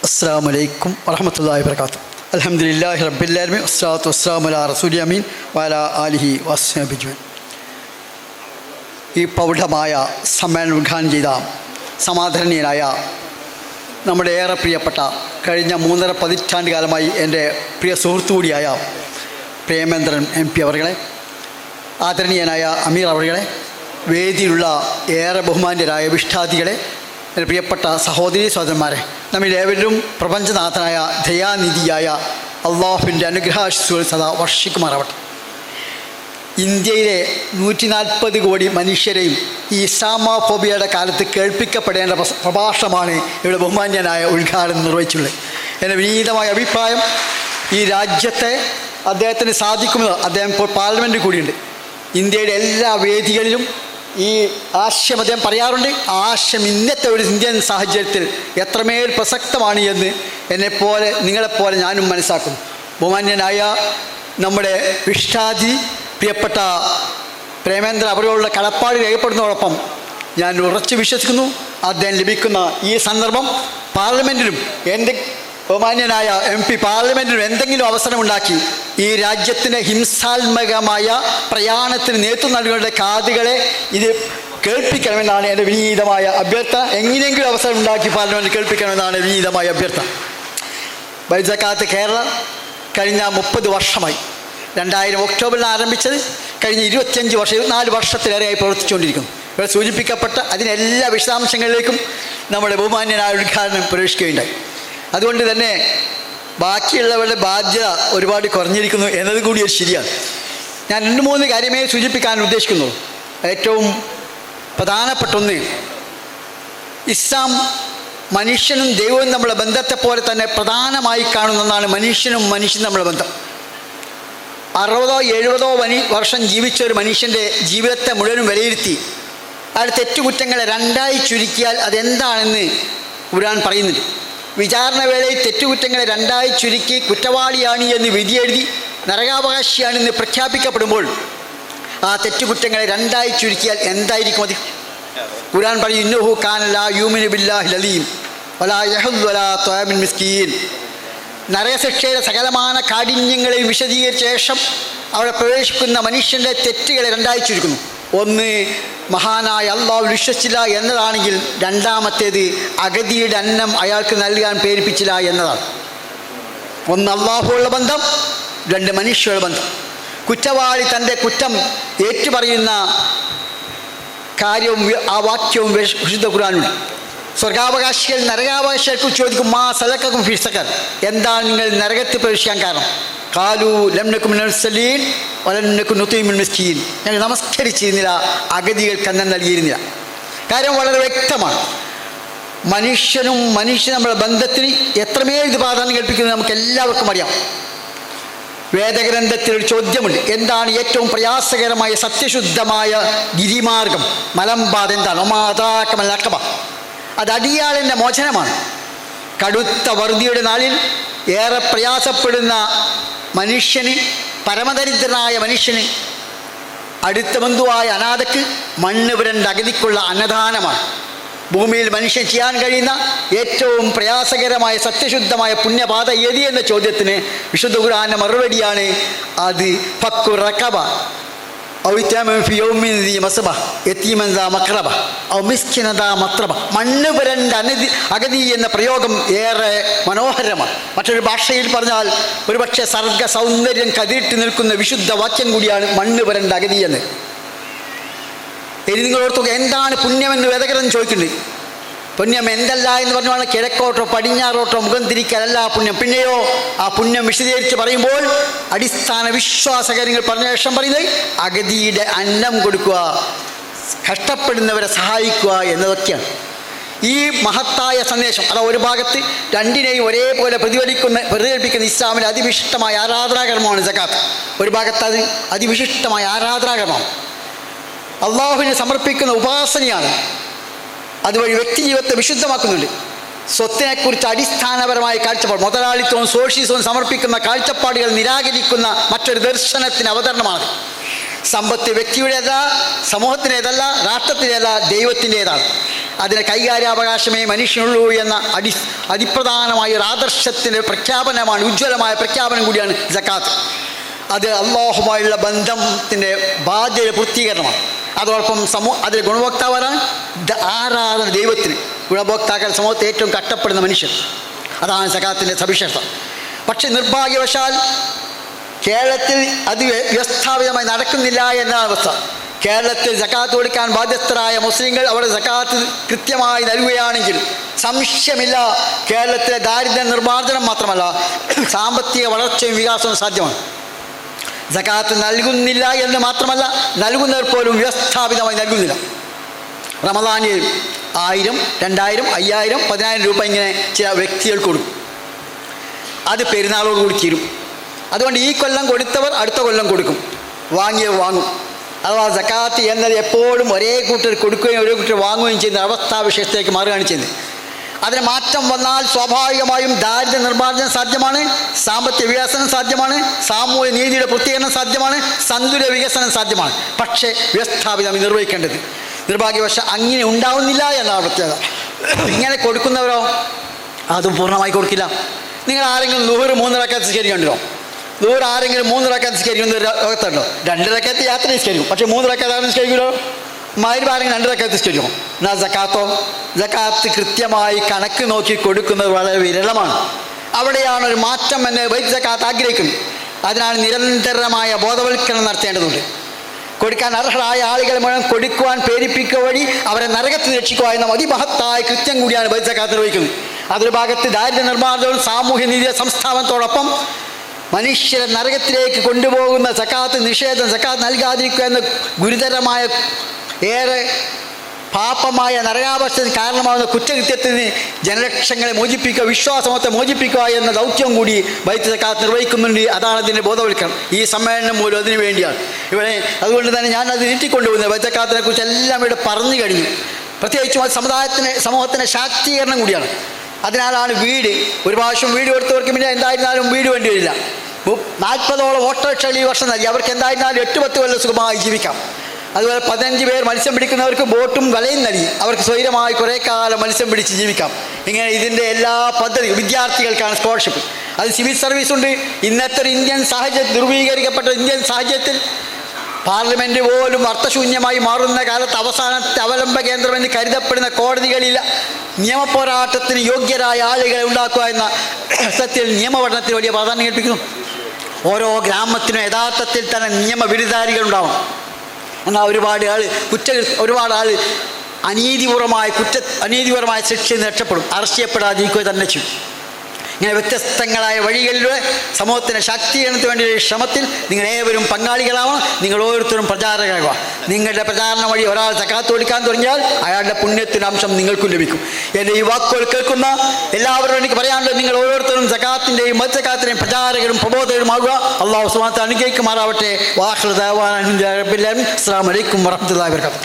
അസ്സലാമു അലൈക്കും വറഹ്മത്തുള്ളാഹി വബറകാതുഹു. അൽഹംദുലില്ലാഹി റബ്ബിൽ ആലമീൻ വസ്സലാത്തു വസ്സലാമു അലാ റസൂലിൽ അമീൻ വഅലാ ആലിഹി വസ്ഹബിഹി അജ്മഈൻ. ഈ പ്രൗഢമായ സമ്മേളനം ഉദ്ഘാടനം ചെയ്ത സമാദരണീയനായ നമ്മുടെ ഏറെ പ്രിയപ്പെട്ട കഴിഞ്ഞ 3.5 പതിറ്റാണ്ട് കാലമായി എൻ്റെ പ്രിയ സുഹൃത്തു കൂടിയായ പ്രേമേന്ദ്രൻ MP അവറുകളെ, ആദരണീയനായ അമീർ അവറുകളെ, വേദിയിലുള്ള ഏറെ ബഹുമാന്യരായ വിഷ്ഠാദികളെ, എൻ്റെ പ്രിയപ്പെട്ട സഹോദരീ സഹോദരന്മാരെ, നമ്മിലേവരും പ്രപഞ്ചനാഥനായ ദയാനിധിയായ അള്ളാഹുവിൻ്റെ അനുഗ്രഹാശിസുകൾ സദാ വർഷിക്കുമാറാവട്ടെ. ഇന്ത്യയിലെ 140 കോടി മനുഷ്യരെയും ഈ ഇസ്ലാമോഫോബിയയുടെ കാലത്ത് കേൾപ്പിക്കപ്പെടേണ്ട പ്രഭാഷണമാണ് ഇവിടെ ബഹുമാന്യനായ ഉദ്ഘാടനം നിർവഹിച്ചുള്ളത്. എൻ്റെ വിനീതമായ അഭിപ്രായം, ഈ രാജ്യത്തെ അദ്ദേഹത്തിന് സാധിക്കുന്നത്, അദ്ദേഹം ഇപ്പോൾ പാർലമെൻറ്റിൽ കൂടിയുണ്ട്, ഇന്ത്യയുടെ എല്ലാ വേദികളിലും ഈ ആശയം അദ്ദേഹം പറയാറുണ്ട്. ആശയം ഇന്നത്തെ ഒരു ഇന്ത്യൻ സാഹചര്യത്തിൽ എത്രമേൽ പ്രസക്തമാണ് എന്ന് എന്നെപ്പോലെ നിങ്ങളെപ്പോലെ ഞാനും മനസ്സാക്കുന്നു. ബഹുമാന്യനായ നമ്മുടെ വിഷ്ഠാദി പ്രിയപ്പെട്ട പ്രേമേന്ദ്ര അവരോടുള്ള കടപ്പാട് രേഖപ്പെടുന്നതോടൊപ്പം ഞാൻ ഉറച്ചു വിശ്വസിക്കുന്നു, അദ്ദേഹം ലഭിക്കുന്ന ഈ സന്ദർഭം പാർലമെൻറ്റിലും എൻ്റെ ബഹുമാന്യനായ MP പാർലമെൻറ്റിലും എന്തെങ്കിലും അവസരമുണ്ടാക്കി ഈ രാജ്യത്തിൻ്റെ ഹിംസാത്മകമായ പ്രയാണത്തിന് നേതൃത്വം നൽകുന്നവരുടെ കാതുകളെ ഇത് കേൾപ്പിക്കണമെന്നാണ് എൻ്റെ വിനീതമായ അഭ്യർത്ഥന. എങ്ങനെയെങ്കിലും അവസരം ഉണ്ടാക്കി പാർലമെൻറ്റ് കേൾപ്പിക്കണമെന്നാണ് വിനീതമായ അഭ്യർത്ഥന. ബൈസക്കാത്ത് കേരള കഴിഞ്ഞ 30 വർഷമായി, 2000 ഒക്ടോബറിൽ ആരംഭിച്ചത് കഴിഞ്ഞ 24 വർഷത്തിലേറെയായി പ്രവർത്തിച്ചുകൊണ്ടിരിക്കുന്നു. ഇവിടെ സൂചിപ്പിക്കപ്പെട്ട അതിനെല്ലാ വിശദാംശങ്ങളിലേക്കും നമ്മുടെ ബഹുമാന്യനായ ഉദ്ഘാടനം പ്രവേശിക്കുകയുണ്ടായി. അതുകൊണ്ട് തന്നെ ബാക്കിയുള്ളവരുടെ ബാധ്യത ഒരുപാട് കുറഞ്ഞിരിക്കുന്നു എന്നത് കൂടി ഒരു ശരിയാണ്. ഞാൻ 2-3 കാര്യമേ സൂചിപ്പിക്കാൻ ഉദ്ദേശിക്കുന്നു. ഏറ്റവും പ്രധാനപ്പെട്ട ഒന്ന്, ഇസ്ലാം മനുഷ്യനും ദൈവവും തമ്മിലുള്ള ബന്ധത്തെ പോലെ തന്നെ പ്രധാനമായി കാണുന്നതാണ് മനുഷ്യനും തമ്മിലുള്ള ബന്ധം. 60-70 വർഷം ജീവിച്ച ഒരു മനുഷ്യൻ്റെ ജീവിതത്തെ മുഴുവനും വിലയിരുത്തി അയാളുടെ തെറ്റുകുറ്റങ്ങളെ 2ആയി ചുരുക്കിയാൽ അതെന്താണെന്ന് ഖുർആൻ പറയുന്നുണ്ട്. വിചാരണ വേളയിൽ തെറ്റുകുറ്റങ്ങളെ 2ആയി ചുരുക്കി കുറ്റവാളിയാണ് എന്ന് വിധിയെഴുതി നരകാവകാശിയാണെന്ന് പ്രഖ്യാപിക്കപ്പെടുമ്പോൾ ആ തെറ്റുകുറ്റങ്ങളെ 2ആയി ചുരുക്കിയാൽ എന്തായിരിക്കും അത്? ഖുർആൻ പറയും, ഇന്നഹു കാന ലാ യുമിനു ബില്ലാഹിൽ അലീം വലാ യഹുദ്ദു അലാ ത്വഅമിൽ മിസ്കീൻ. നരകശിക്ഷയുടെ സകലമാന കാഠിന്യങ്ങളെയും വിശദീകരിച്ച ശേഷം അവിടെ പ്രവേശിക്കുന്ന മനുഷ്യൻ്റെ തെറ്റുകളെ 2ആയി ചുരുക്കുന്നു. ഒന്ന്, മഹാനായ അള്ളാഹു വിശ്വസിച്ചില്ല എന്നതാണെങ്കിൽ, രണ്ടാമത്തേത് അഗതിയുടെ അന്നം അയാൾക്ക് നൽകാൻ പ്രേരിപ്പിച്ചില്ല എന്നതാണ്. ഒന്ന് അള്ളാഹുവുള്ള ബന്ധം, 2 മനുഷ്യരുടെ ബന്ധം. കുറ്റവാളി തൻ്റെ കുറ്റം ഏറ്റുപറയുന്ന കാര്യവും ആ വാക്യവും വിശുദ്ധ ഖുർആനിലുണ്ട്. സ്വർഗാവകാശികൾ നരകാവകാശികൾക്ക് ചോദിക്കും, മാ സലക്കക്കും ഫീ സഖർ, എന്താണ് നിങ്ങൾ നരകത്തിൽ പ്രവേശിക്കാൻ കാരണം? ഖാലൂ ലം നകു മിനൽ മുസല്ലീൻ വലം നകു നുതീമുൽ മിസ്കീൻ, ഞങ്ങൾ നമസ്കരിച്ചിരുന്നില്ല, അഗതികൾക്ക് അന്നം നൽകിയിരുന്നില്ല. കാര്യം വളരെ വ്യക്തമാണ്. മനുഷ്യനും നമ്മുടെ ബന്ധത്തിന് എത്രമേൽ ഇത് പ്രാധാന്യം കൽപ്പിക്കുന്നത് നമുക്ക് എല്ലാവർക്കും അറിയാം. വേദഗ്രന്ഥത്തിൽ ഒരു ചോദ്യമുണ്ട്, എന്താണ് ഏറ്റവും പ്രയാസകരമായ സത്യശുദ്ധമായ ഗിരിമാർഗം, മലമ്പാത എന്താണ്? ഒമാതാക്കമൽ അഖബ, അത് അടിയാളിൻ്റെ മോചനമാണ്. കടുത്ത വറുതിയുടെ നാളിൽ ഏറെ പ്രയാസപ്പെടുന്ന മനുഷ്യന്, പരമദരിദ്രനായ മനുഷ്യന്, അടുത്ത ബന്ധുവായ അനാഥക്ക് മണ്ണ് പുരണ്ട അഗതിക്കുള്ള അന്നദാനമാണ്. ഭൂമിയിൽ മനുഷ്യൻ ചെയ്യാൻ കഴിയുന്ന ഏറ്റവും പ്രയാസകരമായ സത്യശുദ്ധമായ പുണ്യപാത ഏത് എന്ന ചോദ്യത്തിന് വിശുദ്ധ ഖുർആന്റെ മറുപടിയാണ് അത് ഫക്കു റഖബ ഔ ഇത്യാമൻ ഫി യൗമിൻ ദി മസ്ബ യതീമൻ ദാ മഖറബ ഔ മിസ്കിനൻ ദാ മത്രബ. മണ്ണ് പുരണ്ട അഗതി എന്ന പ്രയോഗം ഏറെ മനോഹരമാണ്. മറ്റൊരു ഭാഷയിൽ പറഞ്ഞാൽ ഒരുപക്ഷെ സർഗ സൗന്ദര്യം കതിരിട്ട് നിൽക്കുന്ന വിശുദ്ധ വാക്യം കൂടിയാണ് മണ്ണ് പുരണ്ട അഗതി എന്ന്. ഇനി നിങ്ങൾ ഓർത്തുക, എന്താണ് പുണ്യമെന്ന് വേദഗ്രന്ഥം ചോദിക്കുന്നുണ്ട്. പുണ്യം എന്തല്ല എന്ന് പറഞ്ഞാൽ കിഴക്കോട്ടോ പടിഞ്ഞാറോട്ടോ മുഖം തിരിക്കലല്ല പുണ്യം. പിന്നെയോ ആ പുണ്യം വിശദീകരിച്ച് പറയുമ്പോൾ അടിസ്ഥാന വിശ്വാസകാര്യങ്ങൾ പറഞ്ഞ ശേഷം പറയുന്നത് അഗതിയുടെ അന്നം കൊടുക്കുക, കഷ്ടപ്പെടുന്നവരെ സഹായിക്കുക എന്നതൊക്കെയാണ്. ഈ മഹത്തായ സന്ദേശം, അതാ ഒരു ഭാഗത്ത് രണ്ടിനെയും ഒരേപോലെ പ്രതിഫലിപ്പിക്കുന്ന ഇസ്ലാമിലെ അതിവിശിഷ്ടമായ ആരാധനാകർമ്മമാണ് സകാത്ത്. ഒരു ഭാഗത്ത് അത് അതിവിശിഷ്ടമായ ആരാധനാകർമ്മമാണ്, അള്ളാഹുവിനെ സമർപ്പിക്കുന്ന ഉപാസനയാണ്. അതുവഴി വ്യക്തി ജീവിതത്തെ വിശുദ്ധമാക്കുന്നുണ്ട്. സ്വത്തിനെക്കുറിച്ച് അടിസ്ഥാനപരമായ കാഴ്ചപ്പാട്, മുതലാളിത്തവും സോഷ്യലിസവും സമർപ്പിക്കുന്ന കാഴ്ചപ്പാടുകൾ നിരാകരിക്കുന്ന മറ്റൊരു ദർശനത്തിന് അവതരണമാണ്. സമ്പത്ത് വ്യക്തിയുടേതല്ല, സമൂഹത്തിൻ്റേതല്ല, രാഷ്ട്രത്തിൻ്റേതല്ല, ദൈവത്തിൻ്റേതാണ്. അതിന് കൈകാര്യാവകാശമേ മനുഷ്യനുള്ളൂ എന്ന അതിപ്രധാനമായ ഒരു ആദർശത്തിൻ്റെ പ്രഖ്യാപനമാണ്, ഉജ്ജ്വലമായ പ്രഖ്യാപനം കൂടിയാണ് സക്കാത്ത്. അത് അല്ലാഹുമായുള്ള ബന്ധത്തിൻ്റെ ബാധ്യത പൂർത്തീകരണമാണ്. അതോടൊപ്പം അതിൽ ഗുണഭോക്താവാണ് ആരാധന ദൈവത്തിന്. ഗുണഭോക്താക്കൾ സമൂഹത്തിൽ ഏറ്റവും കഷ്ടപ്പെടുന്ന മനുഷ്യൻ. അതാണ് സക്കാത്തിൻ്റെ സവിശേഷത. പക്ഷെ നിർഭാഗ്യവശാൽ കേരളത്തിൽ അത് വ്യവസ്ഥാപിതമായി നടക്കുന്നില്ല എന്നതാണ് അവസ്ഥ. കേരളത്തിൽ സക്കാത്ത് കൊടുക്കാൻ ബാധ്യസ്ഥരായ മുസ്ലിങ്ങൾ അവരുടെ സക്കാത്ത് കൃത്യമായി നൽകുകയാണെങ്കിൽ സംശയമില്ല, കേരളത്തിലെ ദാരിദ്ര്യ നിർമ്മാർജ്ജനം മാത്രമല്ല സാമ്പത്തിക വളർച്ചയും വികാസവും സാധ്യമാണ്. സക്കാത്ത് നൽകുന്നില്ല എന്ന് മാത്രമല്ല, നൽകുന്നവർ പോലും വ്യവസ്ഥാപിതമായി നൽകുന്നില്ല. റമദാനിൽ 1000, 2000, 5000, 10000 രൂപ ഇങ്ങനെ ചില വ്യക്തികൾക്ക് കൊടുക്കും. അത് പെരുന്നാളോടുകൂടി തീരും. അതുകൊണ്ട് ഈ കൊല്ലം കൊടുത്തവർ അടുത്ത കൊല്ലം കൊടുക്കും, വാങ്ങിയവർ വാങ്ങും. അഥവാ സക്കാത്ത് എന്നത് എപ്പോഴും ഒരേ കൂട്ടർ കൊടുക്കുകയും ഒരേ കൂട്ടർ വാങ്ങുകയും ചെയ്യുന്ന അവസ്ഥാവിശേഷത്തേക്ക് മാറുകയാണ് ചെയ്യുന്നത്. അതിന് മാറ്റം വന്നാൽ സ്വാഭാവികമായും ദാരിദ്ര്യ നിർമ്മാർജ്ജനം സാധ്യമാണ്, സാമ്പത്തിക വികസനം സാധ്യമാണ്, സാമൂഹ്യ നീതിയുടെ പൂർത്തീകരണം സാധ്യമാണ്, സന്തുലിത വികസനം സാധ്യമാണ്. പക്ഷേ വ്യവസ്ഥാപിതം നിർവഹിക്കേണ്ടത് നിർഭാഗ്യവശാൽ അങ്ങനെ ഉണ്ടാവുന്നില്ല എന്നാണ് പ്രത്യേകത. ഇങ്ങനെ കൊടുക്കുന്നവരോ അതും പൂർണ്ണമായി കൊടുക്കില്ല. നിങ്ങൾ ആരെങ്കിലും 100 3 റക്അത്ത് നിസ്കരിക്കണ്ടോ? 100 ആരെങ്കിലും 3 റക്അത്ത് നിസ്കരിക്കുന്ന ലോകത്തുണ്ടോ? 2 റക്അത്ത് യാത്ര നിസ്കരിക്കും, പക്ഷേ 3 റക്അത്ത് നിസ്കരിക്കുമല്ലോ. മഗ്‌രിബ് ആരെങ്കിലും 2 റക്അത്ത് നിസ്കരിക്കും. എന്നാൽ സക്കാത്തോ? സക്കാത്ത് കൃത്യമായി കണക്ക് നോക്കി കൊടുക്കുന്നത് വളരെ വിരളമാണ്. അവിടെയാണ് ഒരു മാറ്റം എന്ന് വൈദ്യുത സക്കാത്ത് ആഗ്രഹിക്കുന്നത്. അതിനാണ് നിരന്തരമായ ബോധവൽക്കരണം നടത്തേണ്ടതുണ്ട്. കൊടുക്കാൻ അർഹരായ ആളുകളെ മുഴുവൻ കൊടുക്കുവാൻ പ്രേരിപ്പിക്കുക വഴി അവരെ നരകത്തിൽ രക്ഷിക്കുക എന്ന അതിമഹത്തായ കൃത്യം കൂടിയാണ് വൈദ്യുത സക്കാത്ത് നിർവഹിക്കുന്നത്. അതൊരു ഭാഗത്ത് ദാരിദ്ര്യ നിർമ്മാർജ്ജനവും സാമൂഹ്യ നീതി സംസ്ഥാപനത്തോടൊപ്പം മനുഷ്യരെ നരകത്തിലേക്ക് കൊണ്ടുപോകുന്ന സക്കാത്ത് നിഷേധം, സക്കാത്ത് നൽകാതിരിക്കുക എന്ന ഗുരുതരമായ ഏറെ പാപമായ നരകാവസ്ഥയ്ക്ക് കാരണമാകുന്ന കുറ്റകൃത്യത്തിൽ നിന്ന് ജനലക്ഷങ്ങളെ മോചിപ്പിക്കുക, വിശ്വാസമത്തെ മോചിപ്പിക്കുക എന്ന ദൗത്യം കൂടി വൈദ്യുത സക്കാത്ത് നിർവഹിക്കുന്നുണ്ട്. അതാണ് അതിൻ്റെ ബോധവൽക്കരണം. ഈ സമ്മേളനം പോലും അതിനു വേണ്ടിയാണ് ഇവിടെ. അതുകൊണ്ട് തന്നെ ഞാൻ അത് നീട്ടിക്കൊണ്ടുപോകുന്നത് വൈദ്യുത സക്കാത്തിനെ കുറിച്ച് എല്ലാം ഇവിടെ പറഞ്ഞു കഴിഞ്ഞു. പ്രത്യേകിച്ചും അത് സമൂഹത്തിൻ്റെ ശാക്തീകരണം കൂടിയാണ്. അതിനാലാണ് വീട്, ഒരു പ്രാവശ്യം വീട് കൊടുത്തവർക്ക് പിന്നെ എന്തായിരുന്നാലും വീട് വേണ്ടി വരില്ല. 40ഓളം ഓട്ടോറിക്ഷകൾ ഈ വർഷം നൽകി. അവർക്ക് എന്തായിരുന്നാലും 8-10 കൊല്ലം സുഖമായി ജീവിക്കാം. അതുപോലെ 15 പേർ മത്സ്യം പിടിക്കുന്നവർക്ക് ബോട്ടും വലയും നൽകി അവർക്ക് സ്വൈരമായി കുറേ കാലം മത്സ്യം പിടിച്ച് ജീവിക്കാം. ഇങ്ങനെ ഇതിൻ്റെ എല്ലാ പദ്ധതിയും വിദ്യാർത്ഥികൾക്കാണ് സ്കോളർഷിപ്പ്. അത് സിവിൽ സർവീസ് ഉണ്ട്. ഇന്നത്തെ ഒരു ഇന്ത്യൻ സാഹചര്യത്തിൽ, ധ്രുവീകരിക്കപ്പെട്ട ഇന്ത്യൻ സാഹചര്യത്തിൽ പാർലമെൻറ്റ് പോലും അർത്ഥശൂന്യമായി മാറുന്ന കാലത്ത് അവസാനത്തെ അവലംബ കേന്ദ്രമെന്ന് കരുതപ്പെടുന്ന കോടതികളിൽ നിയമപോരാട്ടത്തിന് യോഗ്യരായ ആളുകളെ ഉണ്ടാക്കുക എന്ന സത്യത്തിൽ നിയമപഠനത്തിന് വലിയ പ്രാധാന്യം കൽപ്പിക്കുന്നു. ഓരോ ഗ്രാമത്തിനും യഥാർത്ഥത്തിൽ തന്നെ നിയമവിരുദ്ധാരികളുണ്ടാവും. എന്നാൽ ഒരുപാട് ആൾ അനീതിപൂർവമായ ശിക്ഷയിൽ നിന്ന് രക്ഷപ്പെടും, അറസ്റ്റ് ചെയ്യപ്പെടാതിരിക്കുക തന്നെ ചെയ്യും. ഇങ്ങനെ വ്യത്യസ്തങ്ങളായ വഴികളിലൂടെ സമൂഹത്തിൻ്റെ ശാക്തീകരണത്തിന് വേണ്ടിയുള്ള ശ്രമത്തിൽ നിങ്ങളേവരും പങ്കാളികളാവണം. നിങ്ങൾ ഓരോരുത്തരും പ്രചാരകരാകുക. നിങ്ങളുടെ പ്രചാരണ വഴി ഒരാൾ സക്കാത്ത് കൊടുക്കാൻ തുടങ്ങിയാൽ അയാളുടെ പുണ്യത്തിൻ്റെ അംശം നിങ്ങൾക്കും ലഭിക്കും. എൻ്റെ ഈ വാക്കുകൾ കേൾക്കുന്ന എല്ലാവരോടും എനിക്ക് പറയാനുള്ളത്, നിങ്ങൾ ഓരോരുത്തരും സക്കാത്തിൻ്റെയും മത്സക്കാത്തിൻ്റെയും പ്രചാരകരും പ്രബോധകരുമാകുക. അള്ളാഹു സുബ്ഹാനഹു വ തആല അനുഗ്രഹിക്കുമാറാവട്ടെ. വാഖിറു ദഅവാനാ അൽഹംദുലില്ലാഹി റബ്ബിൽ ആലമീൻ. അസ്സലാമു അലൈക്കും വറഹ്മത്തുള്ളാഹി വബറകാതുഹു.